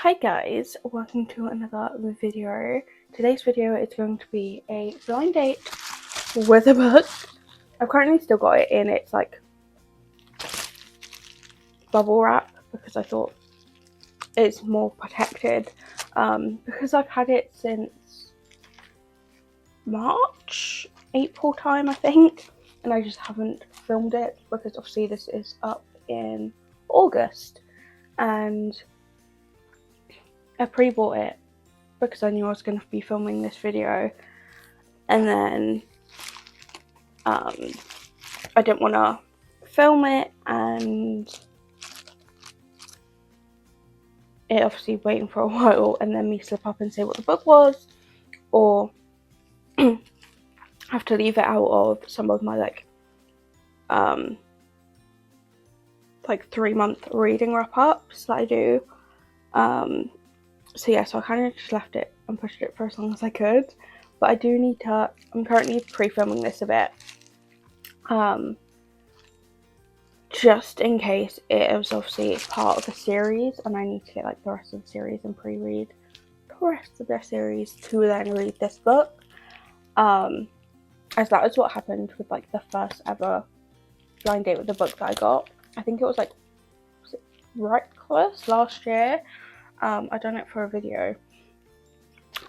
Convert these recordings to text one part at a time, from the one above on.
Hi guys, welcome to another video. Today's video is going to be a blind date with a book. I've currently still got it in its like bubble wrap because I thought it's more protected because I've had it since April time I think, and I just haven't filmed it because obviously this is up in August and I pre-bought it because I knew I was going to be filming this video, and then I didn't want to film it and it obviously waiting for a while and then me slip up and say what the book was, or have to leave it out of some of my like 3-month reading wrap-ups that I do. So yeah, so I kind of just left it and pushed it for as long as I could, but I do need to, I'm currently pre-filming this a bit, just in case it was obviously part of a series and I need to get like the rest of the series and pre-read the rest of their series to then read this book, as that is what happened with like the first ever blind date with the book that I got. I think it was like, was it Reckless last year? I done it for a video,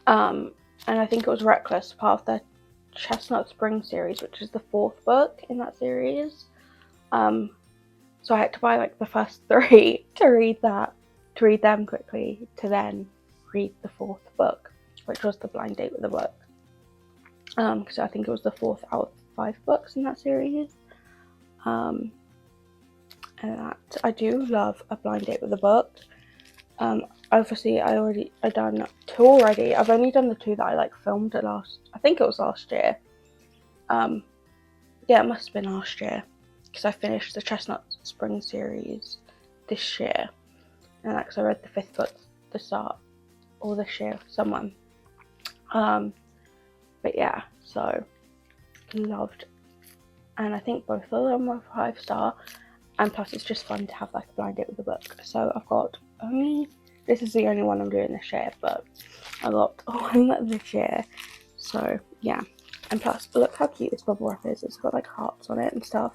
and I think it was Reckless, part of the Chestnut Spring series, which is the 4th book in that series. So I had to buy like the first 3 to read them quickly, to then read the 4th book, which was the blind date with the book. Because I think it was the 4th out of 5 books in that series. And that I do love a blind date with a book. Obviously I done 2 already. I've only done the 2 that I like filmed it I think it was last year. Yeah, it must have been last year, because I finished the Chestnut Spring series this year, and because I read the 5th book the start or this year, someone. But yeah, so loved, and I think both of them were 5-star, and plus it's just fun to have like a blind date with the book. So I've got this is the only one I'm doing this year, but I got one this year, so yeah. And plus, look how cute this bubble wrap is. It's got like hearts on it and stuff,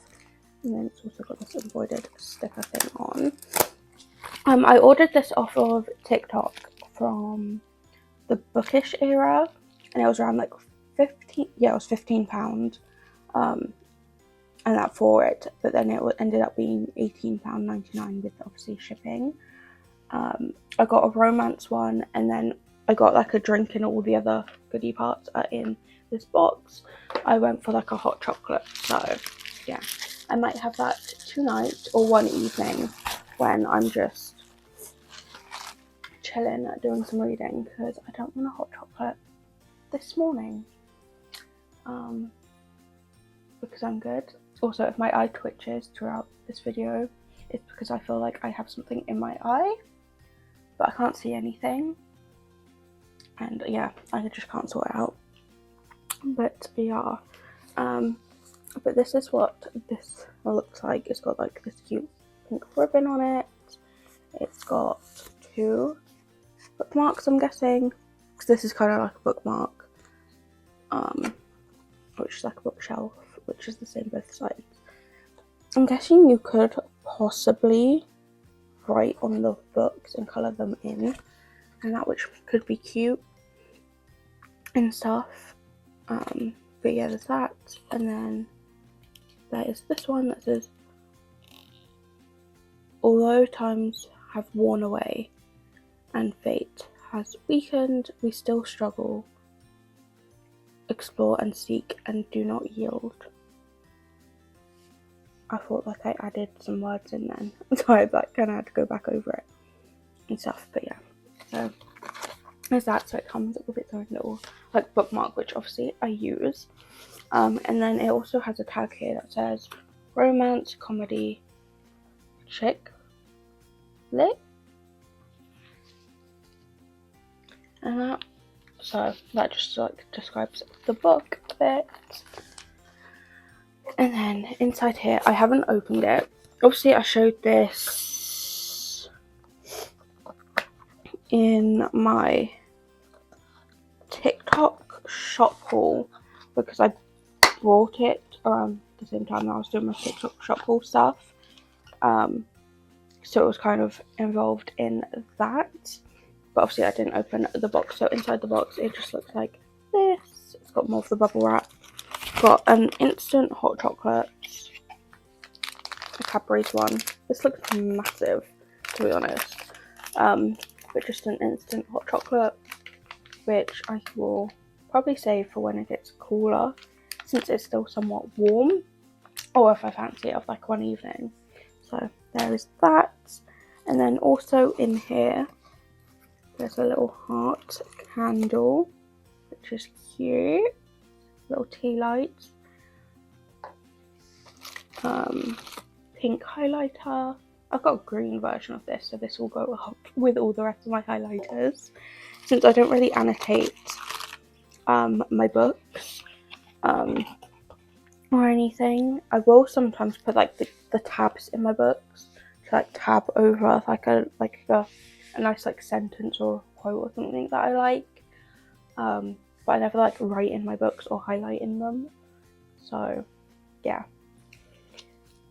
and then it's also got this embroidered sticker thing on. I ordered this off of TikTok from the bookish era, and it was around like £15, and that for it, but then it ended up being £18.99 with obviously shipping. I got a romance one, and then I got like a drink, and all the other goodie parts are in this box. I went for like a hot chocolate, so yeah, I might have that tonight or one evening when I'm just chilling doing some reading, because I don't want a hot chocolate this morning, because I'm good. Also, if my eye twitches throughout this video, it's because I feel like I have something in my eye, but I can't see anything, and yeah, I just can't sort it out. But yeah, but this is what this looks like. It's got like this cute pink ribbon on it. It's got 2 bookmarks, I'm guessing, because this is kind of like a bookmark, which is like a bookshelf, which is the same both sides. I'm guessing you could possibly write on the books and colour them in, and that, which could be cute and stuff. But yeah, there's that, and then there is this one that says, although times have worn away and fate has weakened, we still struggle, explore and seek, and do not yield. I thought like I added some words in then, so I like kind of had to go back over it and stuff. But yeah, so there's that. So it comes with its own little like bookmark, which obviously I use, and then it also has a tag here that says romance, comedy, chick lit, and that. So that just like describes the book a bit. And then inside here, I haven't opened it. Obviously, I showed this in my TikTok shop haul because I bought it around the same time that I was doing my TikTok shop haul stuff. So it was kind of involved in that. But obviously I didn't open the box. So inside the box it just looks like this. It's got more of the bubble wrap. Got an instant hot chocolate. A Cadbury's one. This looks massive, to be honest. But just an instant hot chocolate, which I will probably save for when it gets cooler, since it's still somewhat warm, or if I fancy it of like one evening. So there is that. And then also in here, there's a little heart candle, which is cute. Little tea light. Pink highlighter. I've got a green version of this, so this will go up with all the rest of my highlighters. Since I don't really annotate my books or anything, I will sometimes put like the tabs in my books to like tab over like a nice like sentence or quote or something that I like. But I never like write in my books or highlight in them. So yeah.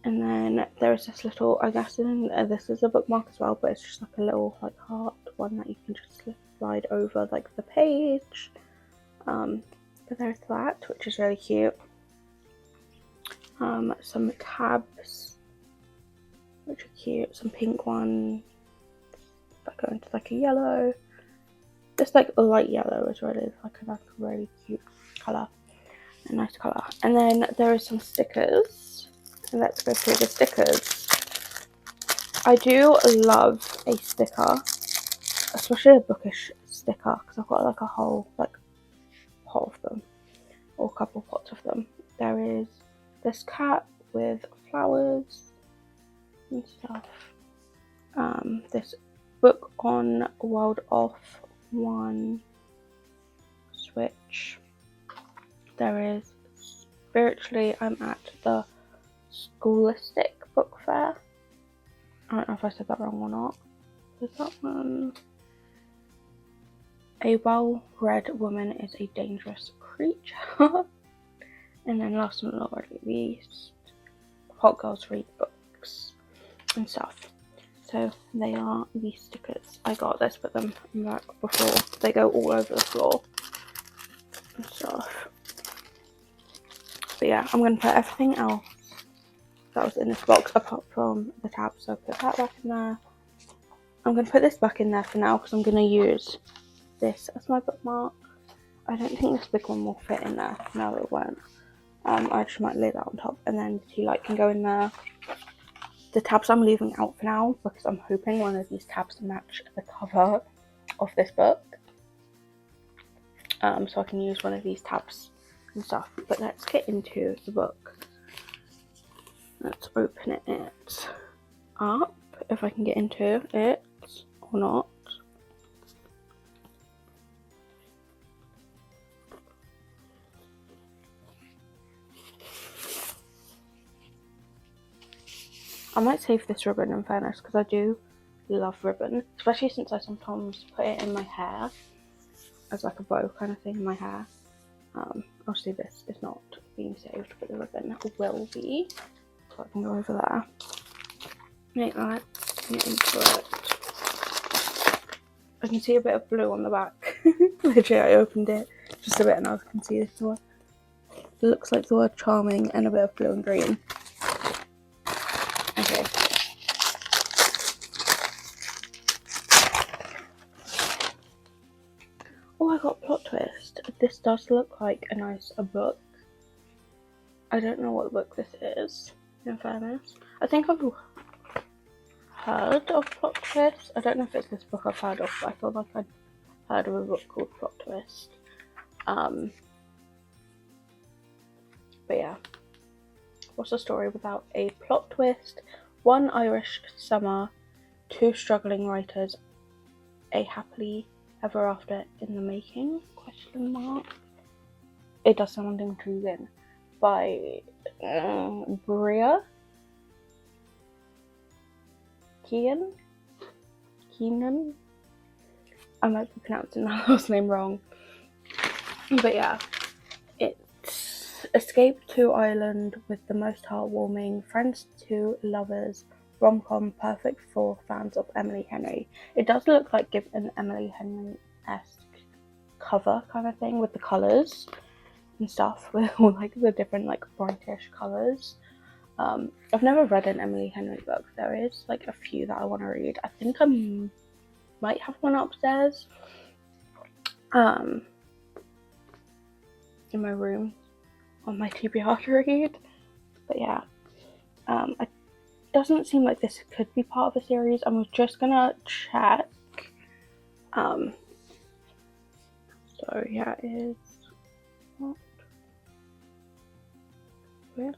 And then there's this little, I guess this is a bookmark as well, but it's just like a little like heart one that you can just slide over like the page. But there's that, which is really cute. Some tabs, which are cute. Some pink ones that go into like a yellow. This like a light yellow is really like a really cute colour, a nice colour. And then there are some stickers. And let's go through the stickers. I do love a sticker, especially a bookish sticker, because I've got like a whole like pot of them, or a couple pots of them. There is this cat with flowers and stuff. This book on World Off One Switch. There is Spiritually I'm at the Scholastic Book Fair. I don't know if I said that wrong or not. Is that one? A well-read woman is a dangerous creature. And then last but not least, hot girls read books and stuff. So they are these stickers. I got this, put them back before they go all over the floor and stuff. But yeah, I'm going to put everything else that was in this box apart from the tab, so put that back in there. I'm going to put this back in there for now because I'm going to use this as my bookmark. I don't think this big one will fit in there. No, it won't. I just might lay that on top, and then the tea light can go in there. The tabs I'm leaving out for now because I'm hoping one of these tabs to match the cover of this book. So I can use one of these tabs and stuff. But let's get into the book. Let's open it up, if I can get into it or not. I might save this ribbon in fairness, because I do love ribbon, especially since I sometimes put it in my hair as like a bow kind of thing in my hair. Obviously this is not being saved, but the ribbon will be. So I can go over there. Make that, get into it. I can see a bit of blue on the back. Literally, I opened it just a bit and I can see this one. It looks like the word charming and a bit of blue and green. Okay. Oh, I got a plot twist. This does look like a nice book. I don't know what book this is, in fairness. I think I've heard of Plot Twist. I don't know if it's this book I've heard of, but I feel like I'd heard of a book called Plot Twist. But yeah. What's a story without a plot twist? One Irish summer, two struggling writers, a happily ever after in the making? Question mark. It does sound intriguing. By Bria Keenan. I might be pronouncing that last name wrong. But yeah, it's escape to island with the most heartwarming, friends to lovers, rom-com perfect for fans of Emily Henry. It does look like give an Emily Henry-esque cover kind of thing with the colours and stuff, with all like the different like brightish colours. I've never read an Emily Henry book. There is like a few that I want to read. I think I might have one upstairs in my room on my TBR to read. But yeah, it doesn't seem like this could be part of a series. I'm just gonna check. So yeah, it is not this.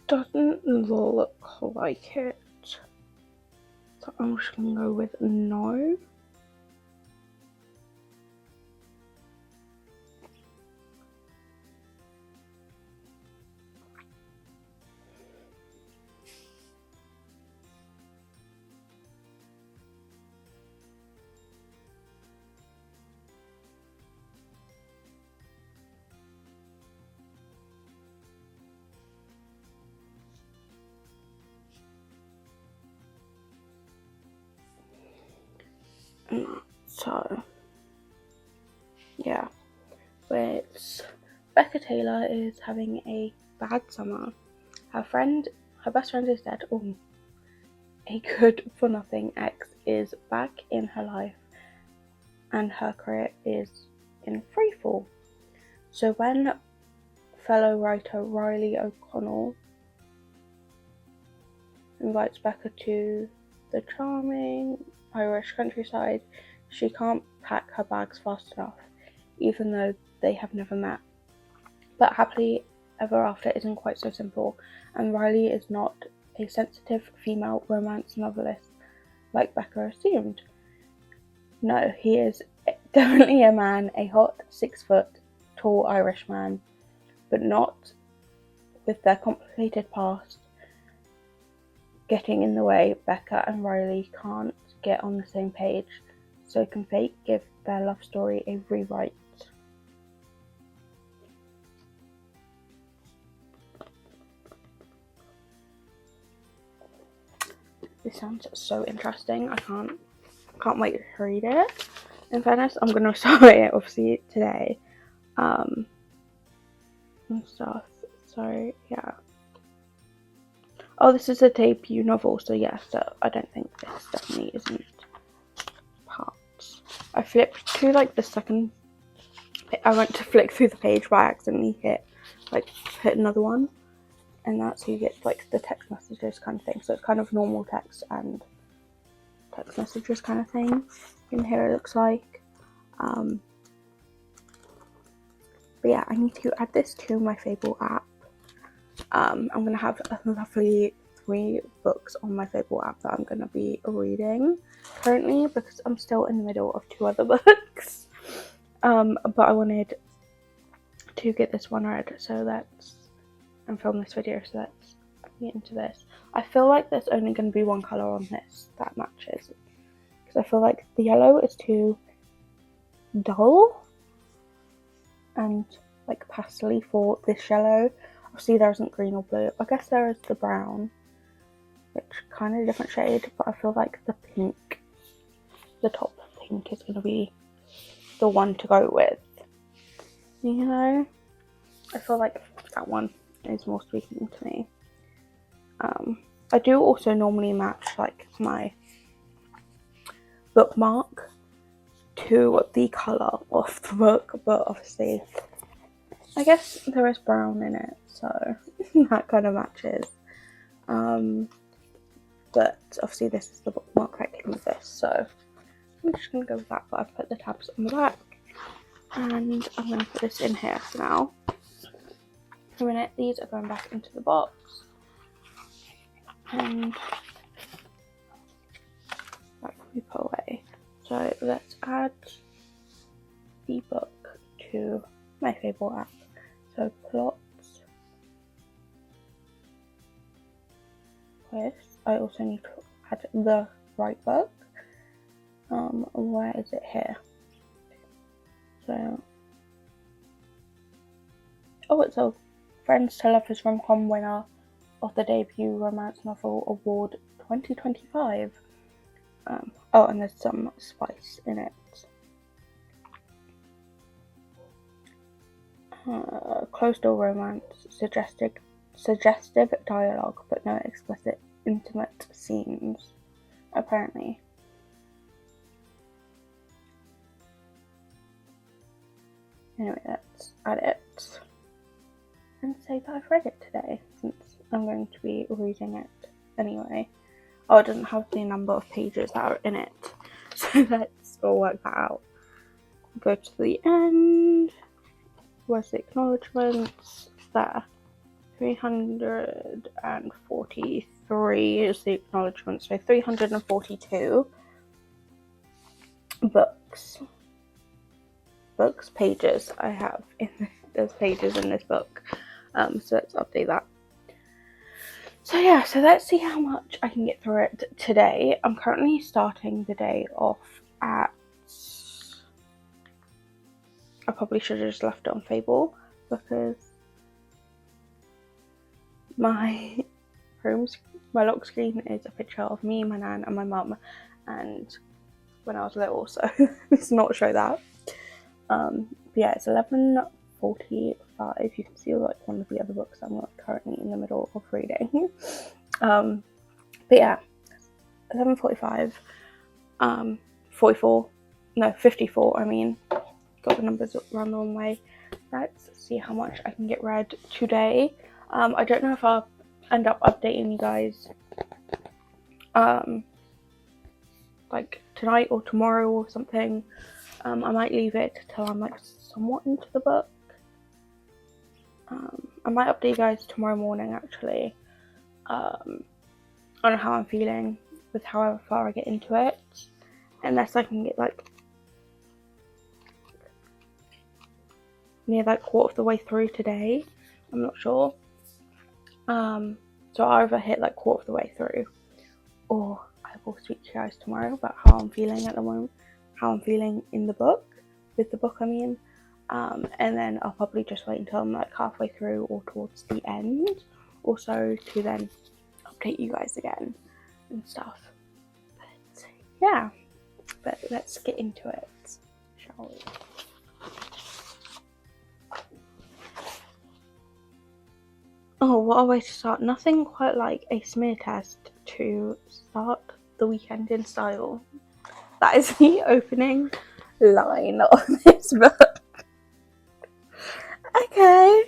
Doesn't look like it, so I'm just gonna go with no. So yeah, but Becca Taylor is having a bad summer. Her best friend is dead. Oh, a good for nothing ex is back in her life, and her career is in freefall. So when fellow writer Riley O'Connell invites Becca to the charming Irish countryside, she can't pack her bags fast enough, even though they have never met. But happily ever after isn't quite so simple, and Riley is not a sensitive female romance novelist like Becca assumed. No, he is definitely a man, a hot 6-foot tall Irish man, but not with their complicated past getting in the way. Becca and Riley can't get on the same page, so can fate give their love story a rewrite? This sounds so interesting. I can't wait to read it. In fairness, I'm gonna start it obviously today. And stuff. So yeah. Oh, this is a debut novel, so yeah, so I don't think this definitely isn't parts. I flipped to like the second. I went to flick through the page, but I accidentally hit another one, and that's how you get like the text messages kind of thing. So it's kind of normal text and text messages kind of thing. In here it looks like. But yeah, I need to add this to my Fable app. I'm gonna have a lovely 3 books on my Fable app that I'm gonna be reading currently, because I'm still in the middle of 2 other books. But I wanted to get this one read, and film this video, so let's get into this. I feel like there's only going to be one colour on this that matches, because I feel like the yellow is too dull and like pastel-y for this yellow. Obviously there isn't green or blue. I guess there is the brown, which kind of a different shade, but I feel like the pink, the top pink, is going to be the one to go with. You know, I feel like that one is more speaking to me. I do also normally match like my bookmark to the colour of the book, but obviously I guess there is brown in it, so that kind of matches. But obviously this is the bookmark that came with this, so I'm just going to go with that, but I've put the tabs on the back, and I'm going to put this in here for now. For a minute, these are going back into the box, and that can be put away. So let's add the book to my Fable app. So plots, quest. I also need to add the right book. Where is it here? So, oh, it's a Friends to Lovers Rom-Com winner of the debut romance novel award 2025. Oh, and there's some spice in it. Closed door romance, suggestive dialogue, but no explicit intimate scenes, apparently. Anyway, let's add it and say that I've read it today, since I'm going to be reading it anyway. Oh, it doesn't have the number of pages that are in it, so let's all work that out. Go to the end. Where's the acknowledgements? There. 343 is the acknowledgement, so 342 pages I have in there's pages in this book. So let's update that. So yeah, so let's see how much I can get through it today. I'm currently starting the day off at... I probably should have just left it on Fable, because my lock screen is a picture of me, my nan and my mum, and when I was little, so let's not show that. Yeah, it's 11:45. You can see like one of the other books I'm currently in the middle of reading. But yeah, 11:45. 54. I mean, got the numbers around the wrong way. Let's see how much I can get read today. I don't know if I'll end up updating you guys like tonight or tomorrow or something. I might leave it till I'm like somewhat into the book. I might update you guys tomorrow morning actually on how I'm feeling with however far I get into it, unless I can get like near like quarter of the way through today. I'm not sure. So I'll either hit like quarter of the way through, or I will speak to you guys tomorrow about how I'm feeling at the moment, how I'm feeling in the book, with the book I mean, and then I'll probably just wait until I'm like halfway through or towards the end, also to then update you guys again and stuff. But yeah, but let's get into it, shall we? Oh, what a way to start. Nothing quite like a smear test to start the weekend in style. That is the opening line of this book. Okay.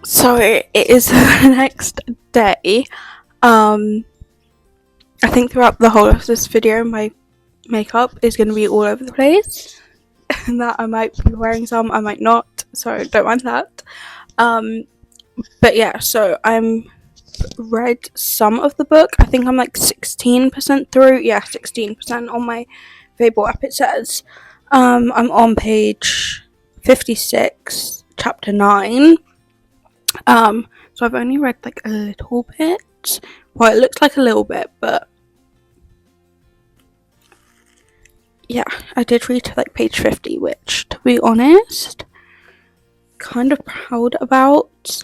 So it is the next day. I think throughout the whole of this video my makeup is going to be all over the place, and that I might be wearing some, I might not, so don't mind that. But yeah, so I'm read some of the book. I think I'm like 16% through. Yeah, 16% on my Fable app it says. I'm on page 56, chapter 9. So I've only read like a little bit. Well, it looks like a little bit, but yeah, I did read to like page 50, which, to be honest, kind of proud about.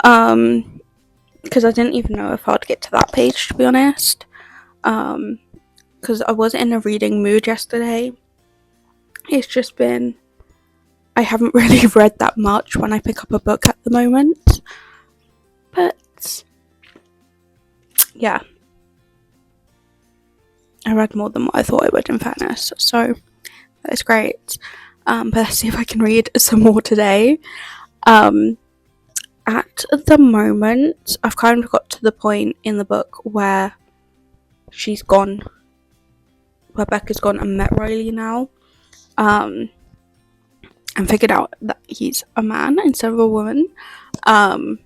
Because I didn't even know if I'd get to that page, to be honest. Because I wasn't in a reading mood yesterday. It's just been, I haven't really read that much when I pick up a book at the moment. But yeah, I read more than what I thought I would, in fairness. So that is great. But let's see if I can read some more today. At the moment, I've kind of got to the point in the book where she's gone, where Becca's gone and met Riley now, and figured out that he's a man instead of a woman, and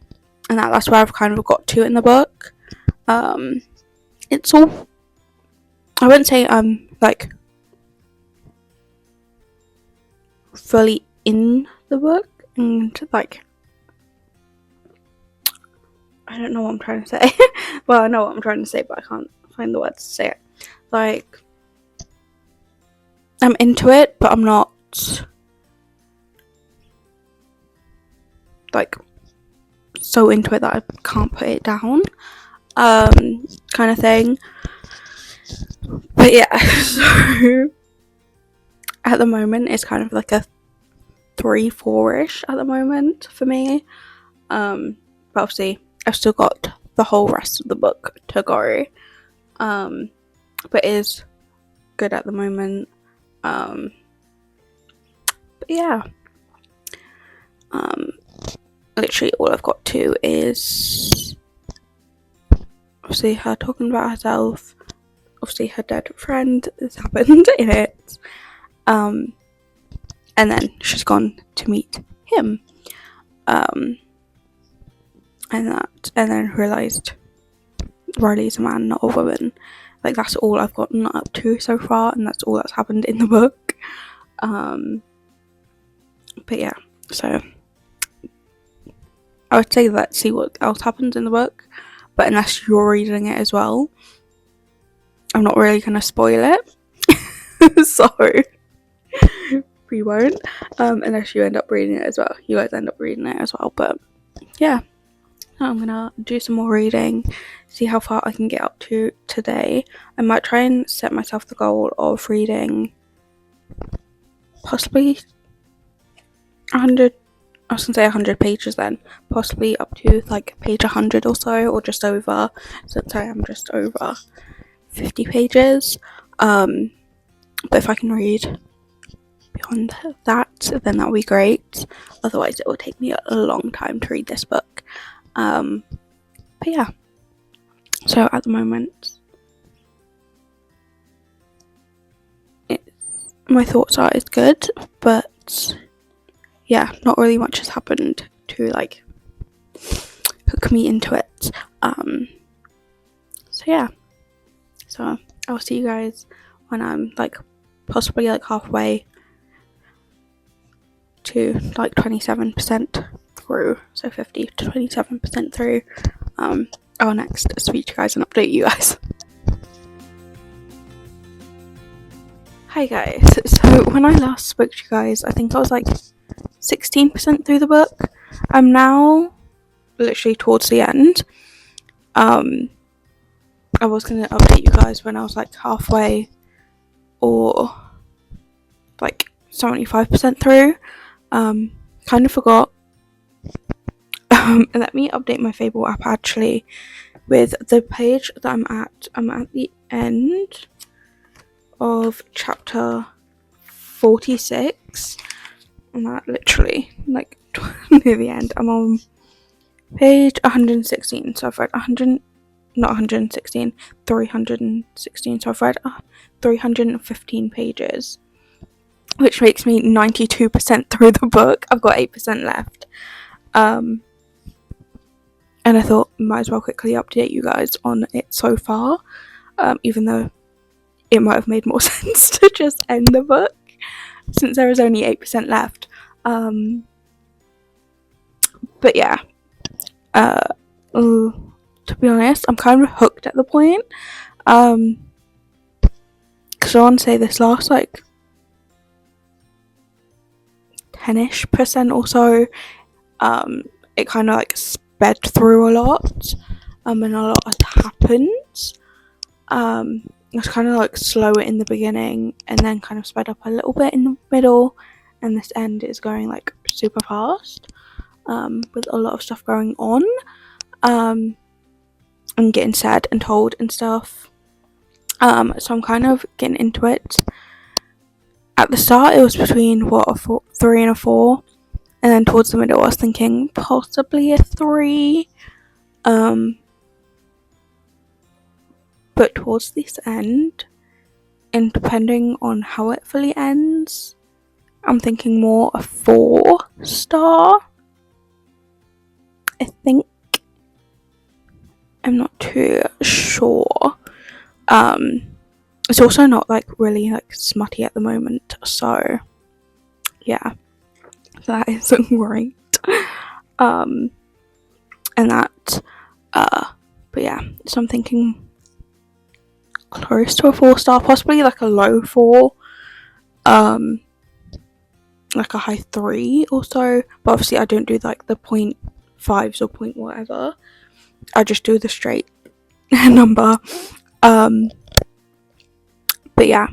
that's where I've kind of got to in the book. It's all, I wouldn't say I'm like fully in the book, and like, I don't know what I'm trying to say. Well, I know what I'm trying to say, but I can't find the words to say it. Like, I'm into it, but I'm not like so into it that I can't put it down, kind of thing. But yeah, so at the moment it's kind of like a 3-4ish at the moment for me. But obviously I've still got the whole rest of the book to go. But it is good at the moment. But yeah. Literally all I've got to is obviously her talking about herself, obviously her dead friend has happened in it, and then she's gone to meet him, and then realised Riley's a man, not a woman. Like, that's all I've gotten up to so far, and that's all that's happened in the book. But yeah, so I would say let's see what else happens in the book, but unless you're reading it as well, I'm not really going to spoil it. So we won't, unless you end up reading it as well. You guys end up reading it as well. But yeah, I'm gonna do some more reading, see how far I can get up to today. I might try and set myself the goal of reading possibly 100, I was gonna say 100 pages then, possibly up to like page 100 or so, or just over, since I am just over 50 pages. But if I can read beyond that, then that would be great. Otherwise it will take me a long time to read this book. But yeah, so at the moment my thoughts are it's good, but yeah, not really much has happened to like hook me into it. So yeah, so I'll see you guys when I'm like possibly like halfway to like 27% through, so 50 to 27% through. I'll next speak to you guys and update you guys. Hi guys, so when I last spoke to you guys, I think I was like 16% through the book. I'm now literally towards the end. I was going to update you guys when I was like halfway or like 75% through. Kind of forgot. Let me update my Fable app actually with the page that I'm at. I'm at the end of chapter 46, and that literally like near the end. I'm on page 116, so I've read 316, so I've read 315 pages, which makes me 92% through the book. I've got 8% left, and I thought might as well quickly update you guys on it so far, even though it might have made more sense to just end the book. since there is only 8% left. But yeah, to be honest, I'm kind of hooked at the point. Because I want to say this last like 10ish% or so, it kind of like sped through a lot, and a lot has happened. It was kind of like slower in the beginning, and then kind of sped up a little bit in the middle, and this end is going like super fast, with a lot of stuff going on, and getting said and told and stuff. So I'm kind of getting into it. At the start, it was between 3 and a 4, and then towards the middle, I was thinking possibly a 3. But towards this end, and depending on how it fully ends, I'm thinking more a 4-star. I think. I'm not too sure. It's also not like really like smutty at the moment, so yeah, that is great. And that, but yeah, so I'm thinking close to a 4-star, possibly like a low 4, like a high 3 or so. But obviously, I don't do like the 0.5s or point whatever. I just do the straight number. But yeah,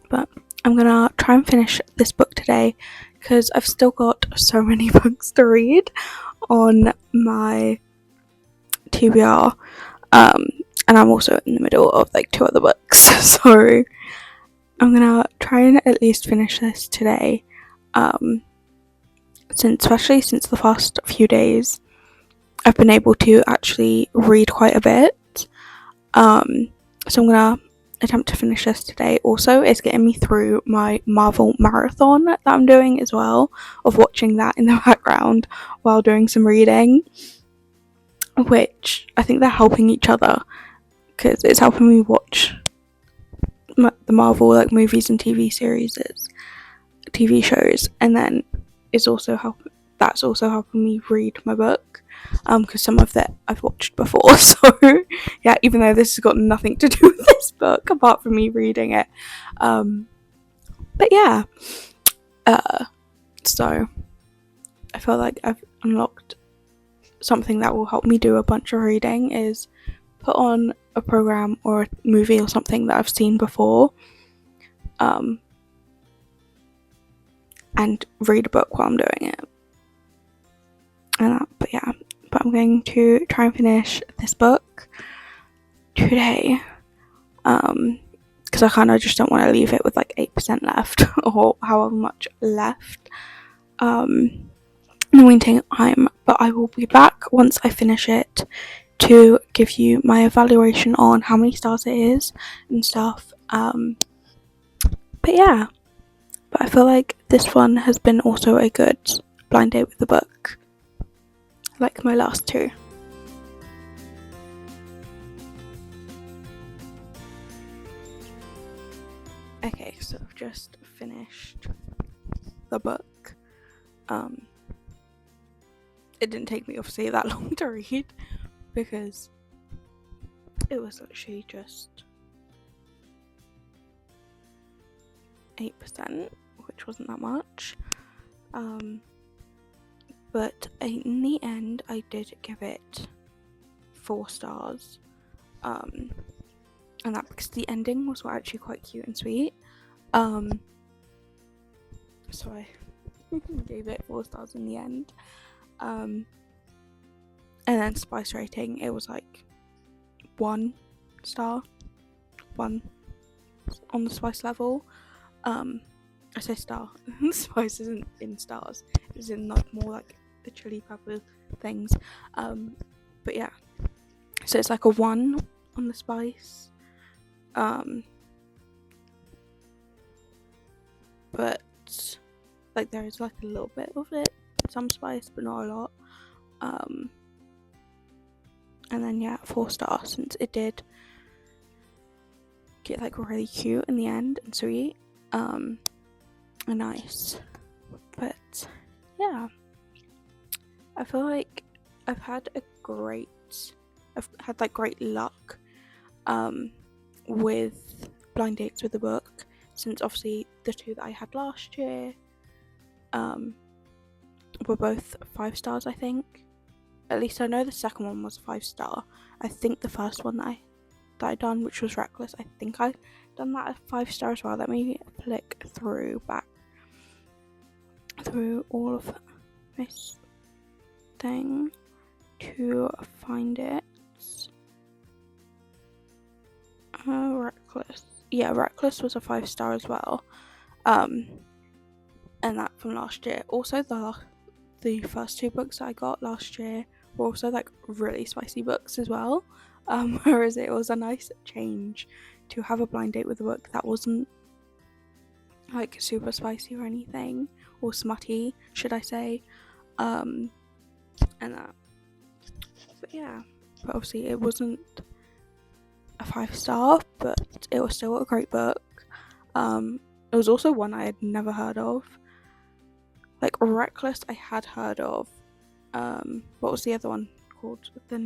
but I'm gonna try and finish this book today because I've still got so many books to read on my TBR, and I'm also in the middle of like 2 other books, so I'm gonna try and at least finish this today, especially since the past few days I've been able to actually read quite a bit, so I'm gonna attempt to finish this today. Also, it's getting me through my Marvel marathon that I'm doing as well, of watching that in the background while doing some reading, which I think they're helping each other because it's helping me watch the Marvel like movies and TV shows, and then it's also helping me read my book, because some of that I've watched before. So yeah, even though this has got nothing to do with this book apart from me reading it, but yeah, so I feel like I've unlocked something that will help me do a bunch of reading, is put on a program or a movie or something that I've seen before, and read a book while I'm doing it. But yeah, but I'm going to try and finish this book today, because I kind of just don't want to leave it with like 8% left or however much left in the meantime. But I will be back once I finish it to give you my evaluation on how many stars it is and stuff. But yeah, but I feel like this one has been also a good blind date with the book, like my last 2. Okay, so I've just finished the book. It didn't take me obviously that long to read because it was literally just 8%, which wasn't that much. But in the end, I did give it 4 stars. And that because the ending was actually quite cute and sweet. So I gave it 4 stars in the end. And then spice rating, it was like 1 star, 1 on the spice level. I say star. Spice isn't in stars. It's in like more like the chili pepper things. But yeah. So it's like a 1 on the spice. But like there is like a little bit of it, some spice, but not a lot. And then yeah, 4 stars since it did get like really cute in the end and sweet. nice. But yeah, I feel like I've had great luck with blind dates with the book, since obviously the 2 that I had last year were both 5 stars, I think. At least I know the second one was 5-star. I think the first one that I done, which was Reckless, I think I done that at 5-star as well. Let me flick back through all of this thing to find it. Reckless. Yeah, Reckless was a 5-star as well. And that from last year. Also, the first 2 books that I got last year were also like really spicy books as well. Whereas it was a nice change to have a blind date with a book that wasn't like super spicy or anything, or smutty, should I say. And that. But yeah. But obviously it wasn't a 5-star, but it was still a great book. It was also one I had never heard of. Like Reckless I had heard of. What was the other one called? The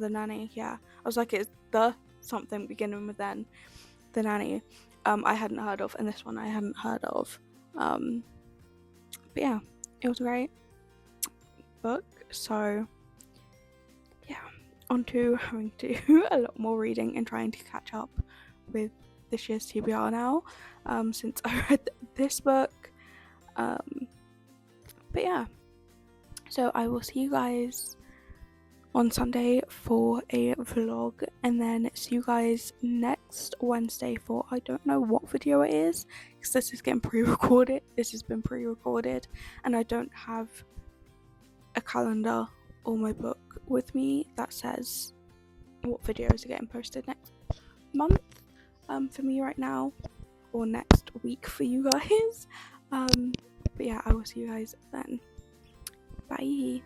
Nanny. Yeah, I was like, it's the something beginning with N. The Nanny. I hadn't heard of, and this one I hadn't heard of. But yeah, it was a great book. So yeah, on to having to do a lot more reading and trying to catch up with this year's TBR now, since I read this book. But yeah, so I will see you guys on Sunday for a vlog, and then see you guys next Wednesday for I don't know what video it is, because this is getting pre-recorded. This has been pre-recorded, and I don't have a calendar or my book with me that says what videos are getting posted next month for me right now, or next week for you guys. But yeah, I will see you guys then. Bye.